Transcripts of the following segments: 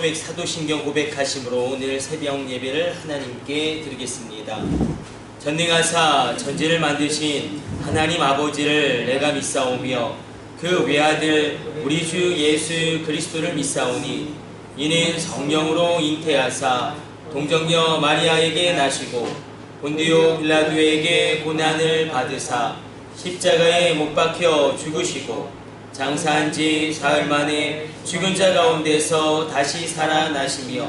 고백, 사도신경 고백하심으로 오늘 새벽 예배를 하나님께 드리겠습니다. 전능하사 전지를 만드신 하나님 아버지를 내가 믿사오며 그 외아들 우리 주 예수 그리스도를 믿사오니 이는 성령으로 잉태하사 동정녀 마리아에게 나시고 본디오 빌라도에게 고난을 받으사 십자가에 못 박혀 죽으시고 장사한 지 사흘 만에 죽은 자 가운데서 다시 살아나시며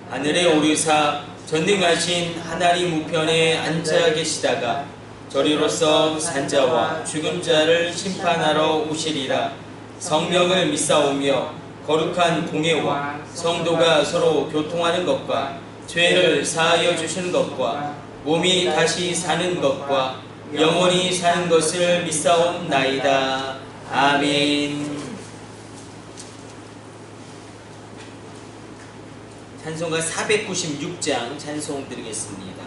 하늘에 오르사 전능하신 하나님 우편에 앉아 계시다가 저리로서 산자와 죽은 자를 심판하러 오시리라. 성령을 믿사오며 거룩한 공예와 성도가 서로 교통하는 것과 죄를 사하여 주시는 것과 몸이 다시 사는 것과 영원히 사는 것을 믿사옵나이다. 아멘. 찬송가 496장 찬송 드리겠습니다.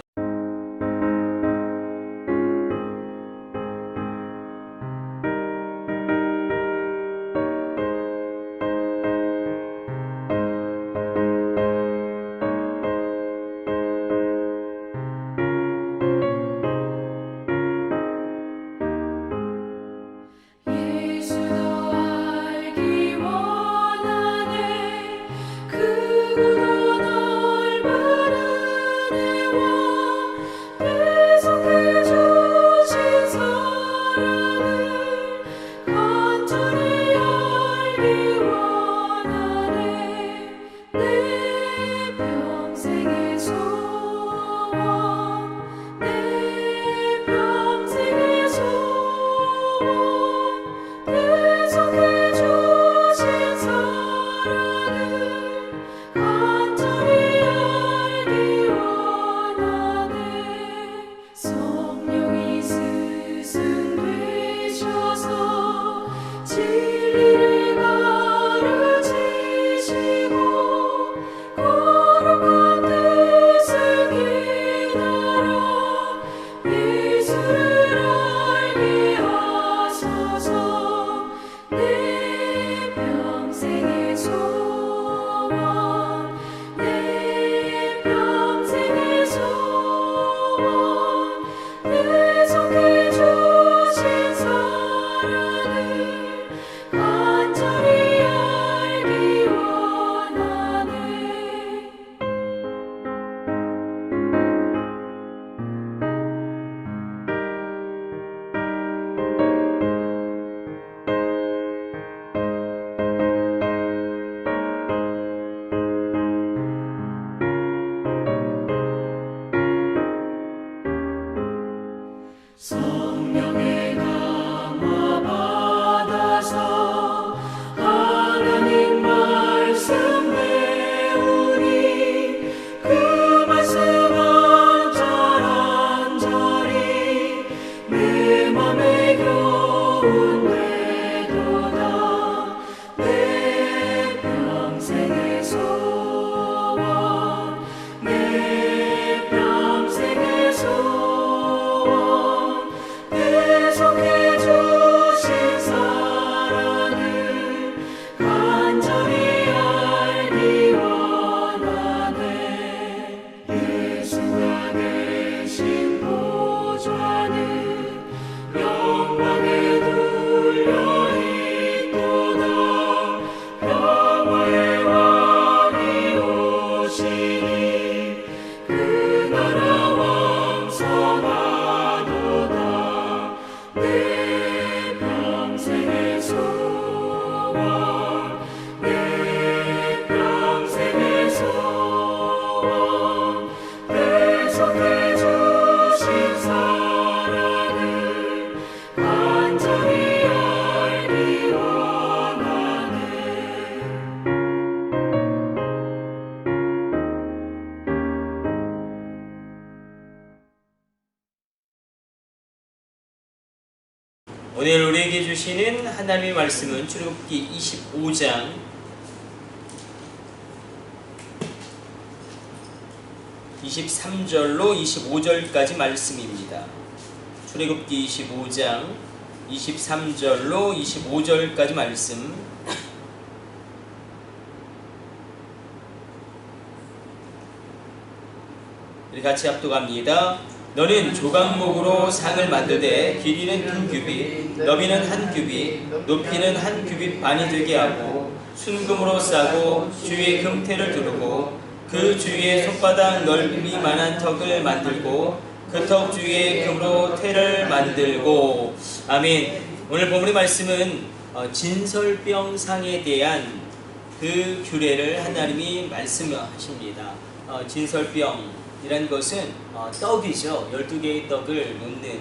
오늘 우리에게 주시는 하나님의 말씀은 출애굽기 25장 23절로 25절까지 말씀입니다. 출애굽기 25장 23절로 25절까지 말씀. 우리 같이 합독합니다. 너는 조각목으로 상을 만들되 길이는 2규빗, 너비는 1규빗, 높이는 1규빗 반이 되게 하고 순금으로 싸고 주위에 금테를 두르고 그 주위에 손바닥 넓이만한 턱을 만들고 그 턱 주위에 금으로 테를 만들고. 아멘. 오늘 본문의 말씀은 진설병상에 대한 그 규례를 하나님이 말씀하십니다. 진설병이란 것은 떡이죠. 12개의 떡을 놓는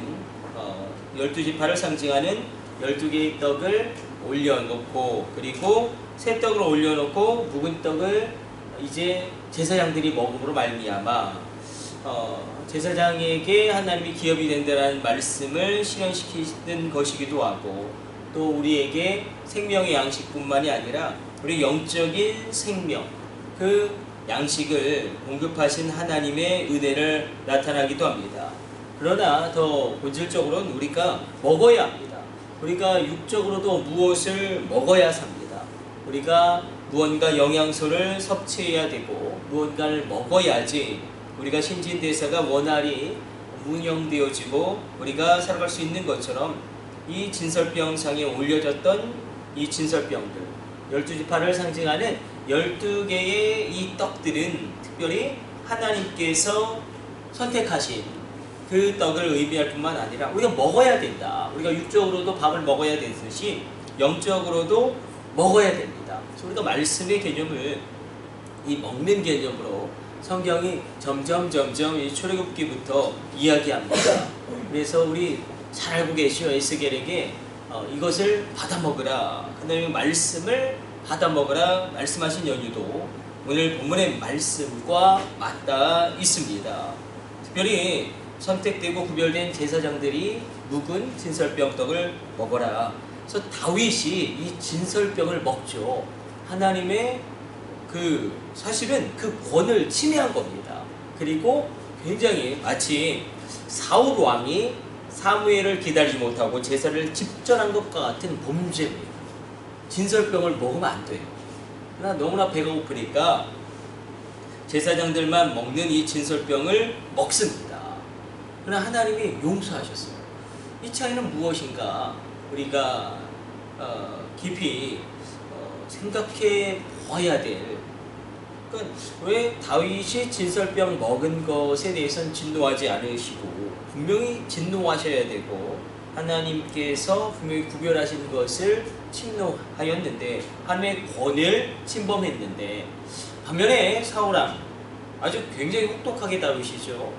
12지파를 상징하는 12개의 떡을 올려놓고, 그리고 새 떡을 올려놓고 묵은 떡을 이제 제사장들이 먹음으로 말미암아 제사장에게 하나님이 기업이 된다는 말씀을 실현시키는 것이기도 하고, 또 우리에게 생명의 양식뿐만이 아니라 우리 영적인 생명, 그 양식을 공급하신 하나님의 은혜를 나타나기도 합니다. 그러나 더 본질적으로는 우리가 먹어야 합니다. 우리가 육적으로도 무엇을 먹어야 삽니다. 우리가 무언가 영양소를 섭취해야 되고 무언가를 먹어야지 우리가 신진대사가 원활히 운영되어지고 우리가 살아갈 수 있는 것처럼 이 진설병상에 올려졌던 이 진설병들, 12지파를 상징하는 12개의 이 떡들은 특별히 하나님께서 선택하신 그 떡을 의미할 뿐만 아니라 우리가 먹어야 된다. 우리가 육적으로도 밥을 먹어야 되듯이 영적으로도 먹어야 됩니다. 그래서 우리가 말씀의 개념을 이 먹는 개념으로 성경이 점점 이 출애굽기부터 이야기합니다. 그래서 우리 잘 알고 계시오. 에스겔에게 이것을 받아 먹으라, 하나님의 말씀을 받아 먹으라 말씀하신 연유도 오늘 본문의 말씀과 맞닿아 있습니다. 특별히 선택되고 구별된 제사장들이 묵은 진설병떡을 먹어라. 그래서 다윗이 이 진설병을 먹죠. 하나님의 사실은 그 권을 침해한 겁니다. 그리고 굉장히 마치 사울 왕이 사무엘을 기다리지 못하고 제사를 집전한 것과 같은 범죄입니다. 진설병을 먹으면 안 돼요. 그러나 너무나 배가 고프니까 제사장들만 먹는 이 진설병을 먹습니다. 그러나 하나님이 용서하셨어요. 이 차이는 무엇인가? 우리가 깊이 생각해 보아야 될, 그러니까 왜 다윗이 진설병 먹은 것에 대해서는 진노하지 않으시고 분명히 진노하셔야 되고 하나님께서 분명히 구별하신 것을 침노하였는데 하나님의 권을 침범했는데, 반면에 사울왕 아주 굉장히 혹독하게 다루시죠.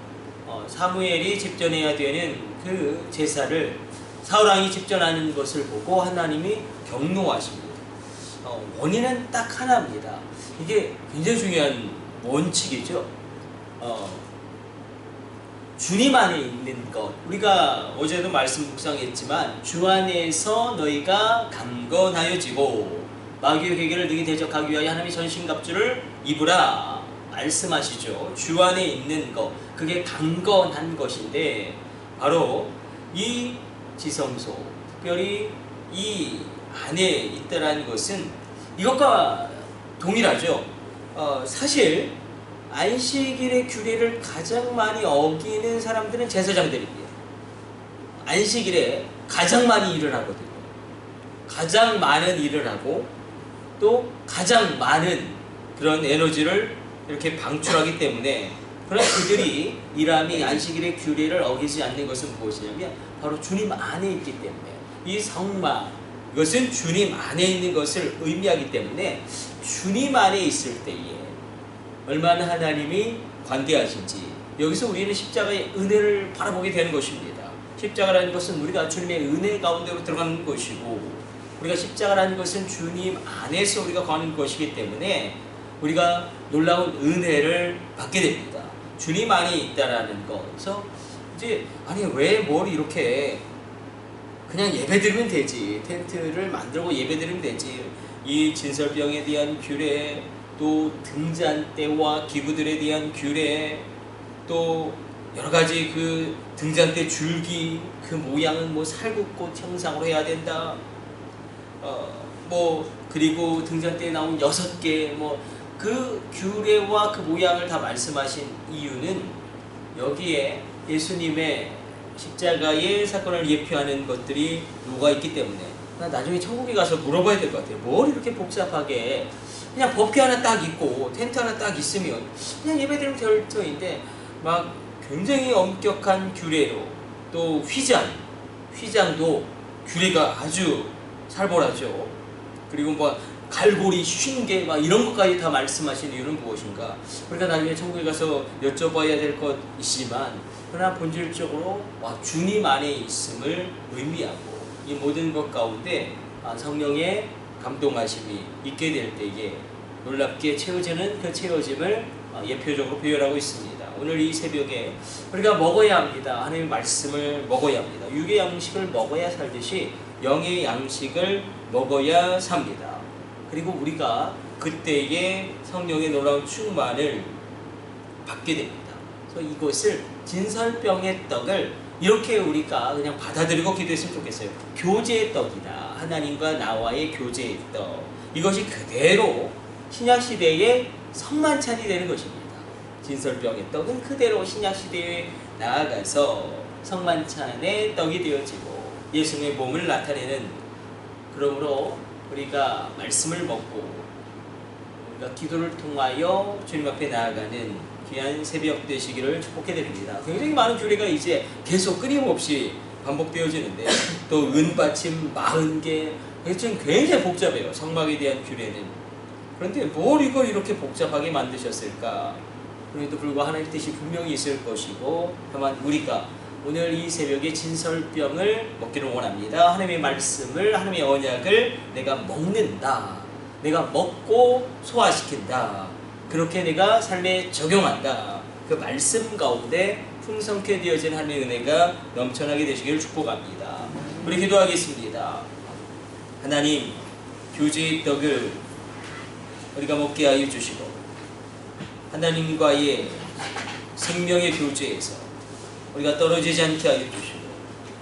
사무엘이 집전해야 되는 그 제사를 사울왕이 집전하는 것을 보고 하나님이 경노하십니다. 원인은 딱 하나입니다. 이게 굉장히 중요한 원칙이죠. 주님 안에 있는 것, 우리가 어제도 말씀 묵상했지만 주 안에서 너희가 강건하여지고 마귀의 계계를 너희 대적하기 위하여 하나님의 전신갑주를 입으라 말씀하시죠. 주 안에 있는 것, 그게 강건한 것인데 바로 이 지성소, 특별히 이 안에 있다라는 것은 이것과 동일하죠. 사실 안식일의 규례를 가장 많이 어기는 사람들은 제사장들입니다. 안식일에 가장 많이 일을 하거든요. 가장 많은 일을 하고 또 가장 많은 그런 에너지를 이렇게 방출하기 때문에, 그런 그들이 일함이 안식일의 규례를 어기지 않는 것은 무엇이냐면 바로 주님 안에 있기 때문에, 이 성막, 이것은 주님 안에 있는 것을 의미하기 때문에 주님 안에 있을 때에 얼마나 하나님이 관대하신지 여기서 우리는 십자가의 은혜를 바라보게 되는 것입니다. 십자가라는 것은 우리가 주님의 은혜 가운데로 들어가는 것이고, 우리가 십자가라는 것은 주님 안에서 우리가 가는 것이기 때문에 우리가 놀라운 은혜를 받게 됩니다. 주님 안에 있다라는 것. 그래서 이제 왜 뭘 이렇게 그냥 예배드리면 되지, 텐트를 만들고 예배드리면 되지, 이 진설병에 대한 규례, 또 등잔대와 기구들에 대한 규례, 또 여러가지 그 등잔대 줄기 그 모양은 살구꽃 형상으로 해야 된다, 그리고 등잔대에 나온 6개 그 규례와 그 모양을 다 말씀하신 이유는 여기에 예수님의 십자가의 사건을 예표하는 것들이 녹아 있기 때문에 나 나중에 천국에 가서 물어봐야 될 것 같아요. 뭘 이렇게 복잡하게 그냥 법궤 하나 딱 있고 텐트 하나 딱 있으면 그냥 예배드리면 될 터인데 막 굉장히 엄격한 규례로 또 휘장도 규례가 아주 살벌하죠. 그리고 뭐 갈고리 쉰게 막 이런 것까지 다 말씀하신 이유는 무엇인가? 우리가 나중에 천국에 가서 여쭤봐야 될 것이지만 그러나 본질적으로 주님 안에 있음을 의미하고 이 모든 것 가운데 성령의 감동하심이 있게 될 때에 놀랍게 채워지는 그 채워짐을 예표적으로 표현하고 있습니다. 오늘 이 새벽에 우리가 먹어야 합니다. 하나님의 말씀을 먹어야 합니다. 육의 양식을 먹어야 살듯이 영의 양식을 먹어야 삽니다. 그리고 우리가 그때에 성령의 놀라운 충만을 받게 됩니다. 그래서 이것을 진설병의 떡을 이렇게 우리가 그냥 받아들이고 기도했으면 좋겠어요. 교제의 떡이다. 하나님과 나와의 교제의 떡. 이것이 그대로 신약시대의 성만찬이 되는 것입니다. 진설병의 떡은 그대로 신약시대에 나아가서 성만찬의 떡이 되어지고 예수님의 몸을 나타내는, 그러므로 우리가 말씀을 먹고 우리가 기도를 통하여 주님 앞에 나아가는 귀한 새벽 되시기를 축복해 드립니다. 굉장히 많은 규례가 이제 계속 끊임없이 반복되어지는데 또 은받침 40개, 지금 굉장히 복잡해요. 성막에 대한 규례는. 그런데 뭘 이걸 이렇게 복잡하게 만드셨을까? 그럼에도 불구하고 하나님의 뜻이 분명히 있을 것이고, 다만 우리가 오늘 이 새벽에 진설병을 먹기를 원합니다. 하나님의 말씀을, 하나님의 언약을 내가 먹는다. 내가 먹고 소화시킨다. 그렇게 내가 삶에 적용한다. 그 말씀 가운데 풍성케 되어진 하나님의 은혜가 넘쳐나게 되시기를 축복합니다. 우리 기도하겠습니다. 하나님, 교제의 떡을 우리가 먹게 하여 주시고 하나님과의 생명의 교제에서 우리가 떨어지지 않게 하여 주시고,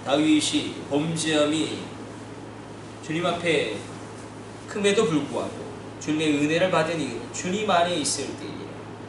다윗이 범죄함이 주님 앞에 큼에도 불구하고 주님의 은혜를 받은 이유는 주님 안에 있을 때에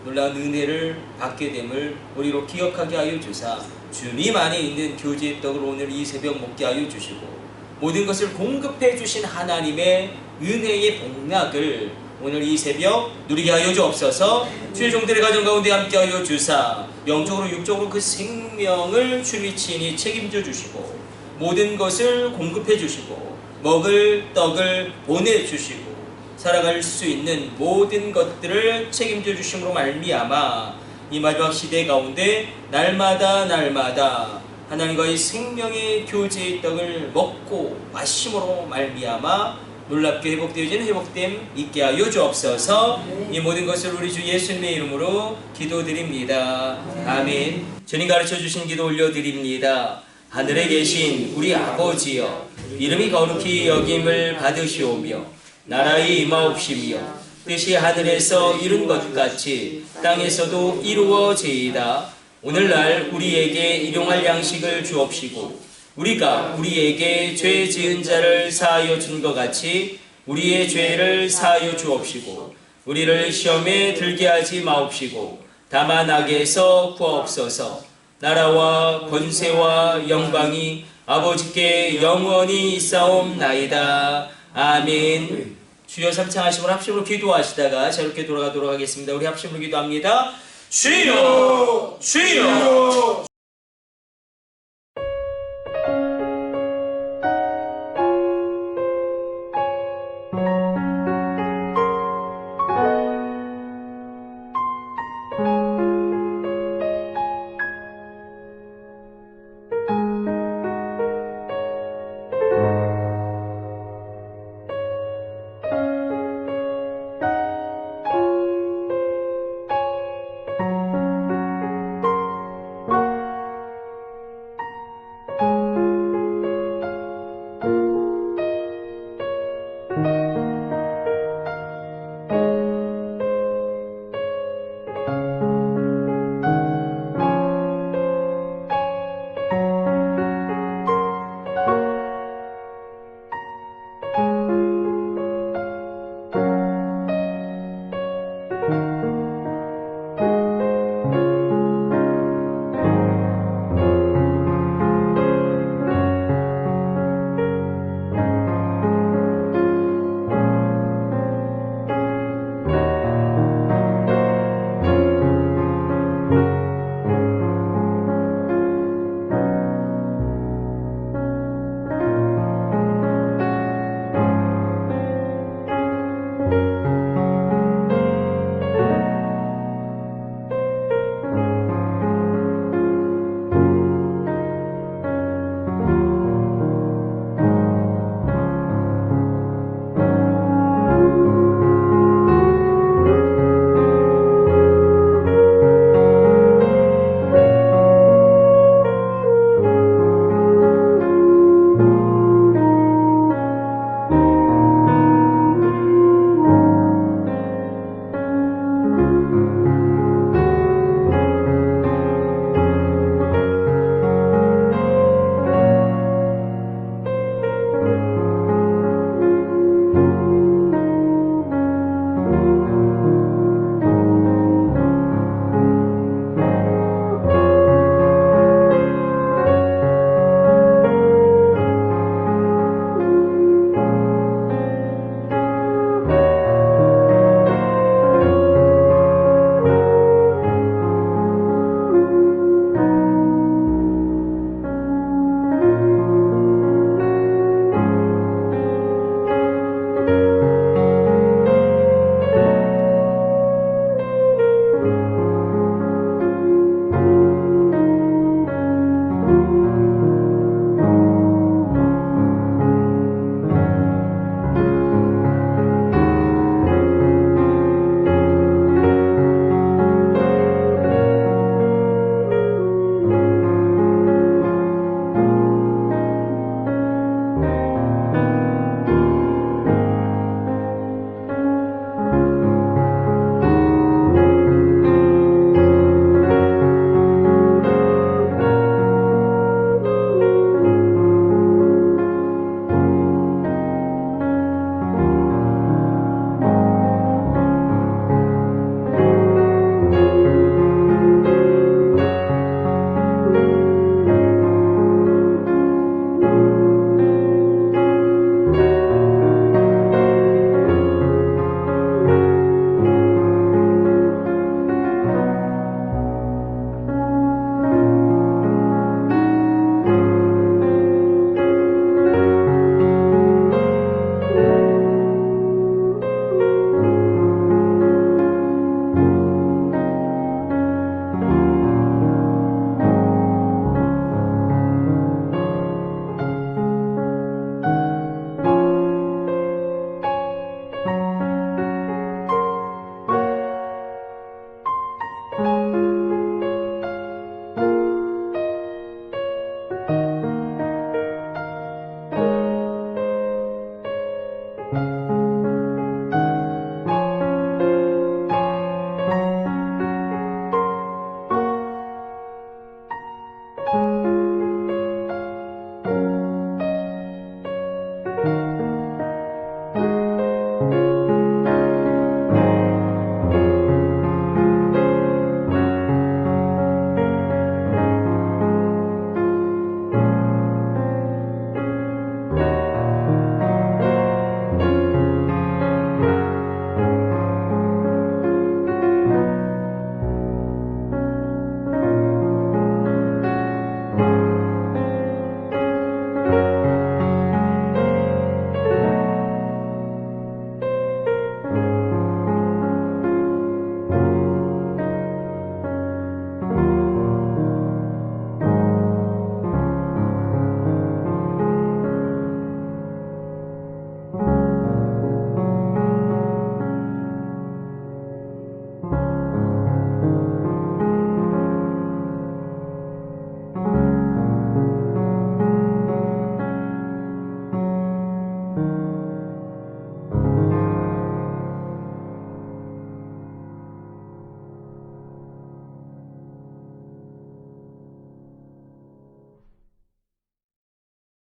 놀라운 은혜를 받게 됨을 우리로 기억하게 하여 주사 주님 안에 있는 교제의 떡을 오늘 이 새벽 먹게 하여 주시고, 모든 것을 공급해 주신 하나님의 은혜의 복락을 오늘 이 새벽 누리게 하여 주옵소서. 주의 종들의 가정 가운데 함께 하여 주사 영적으로 육적으로 그 생명을 주님이 친히 책임져 주시고 모든 것을 공급해 주시고 먹을 떡을 보내주시고 살아갈 수 있는 모든 것들을 책임져 주심으로 말미암아 이 마지막 시대 가운데 날마다 하나님과의 생명의 교제의 떡을 먹고 마심으로 말미암아 놀랍게 회복되어지는 회복됨 있게 하여 주옵소서. 이 모든 것을 우리 주 예수님의 이름으로 기도드립니다. 아멘. 주님 가르쳐 주신 기도 올려드립니다. 하늘에 계신 우리 아버지여, 이름이 거룩히 여김을 받으시오며 나라의 임하옵시며 뜻이 하늘에서 이룬 것 같이 땅에서도 이루어지이다. 오늘날 우리에게 일용할 양식을 주옵시고 우리가 우리에게 죄 지은 자를 사하여 준 것 같이 우리의 죄를 사하여 주옵시고 우리를 시험에 들게 하지 마옵시고 다만 악에서 구하옵소서. 나라와 권세와 영광이 아버지께 영원히 있사옵나이다. 아멘. 주여 삼창하심으로 합심으로 기도하시다가 자유롭게 돌아가도록 하겠습니다. 우리 합심으로 기도합니다. 주여 주여